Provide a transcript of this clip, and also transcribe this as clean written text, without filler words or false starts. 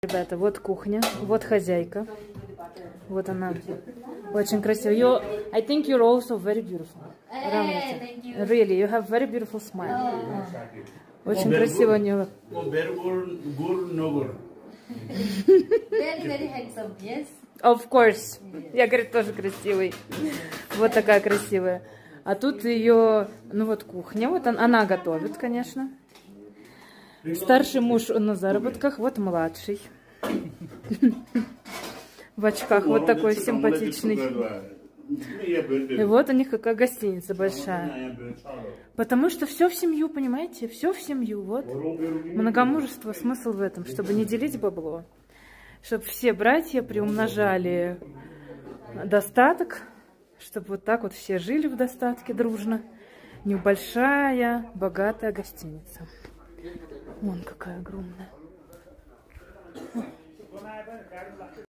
Ребята, вот кухня, вот хозяйка. Вот она. Очень красивая. I think you're also very beautiful. Thank you. Really, you have very beautiful smile. Очень красиво у нее. Very, very handsome, yes. Of course. Я, говорит, тоже красивый. Вот такая красивая. А тут ее, ну вот кухня, вот она готовит, конечно. Старший муж на заработках, вот младший. В очках, вот такой симпатичный. И вот у них какая гостиница большая. Потому что все в семью, понимаете? Все в семью, вот. Многомужество, смысл в этом, чтобы не делить бабло. Чтобы все братья приумножали достаток. Чтобы вот так вот все жили в достатке дружно. Небольшая, богатая гостиница. Вон какая огромная.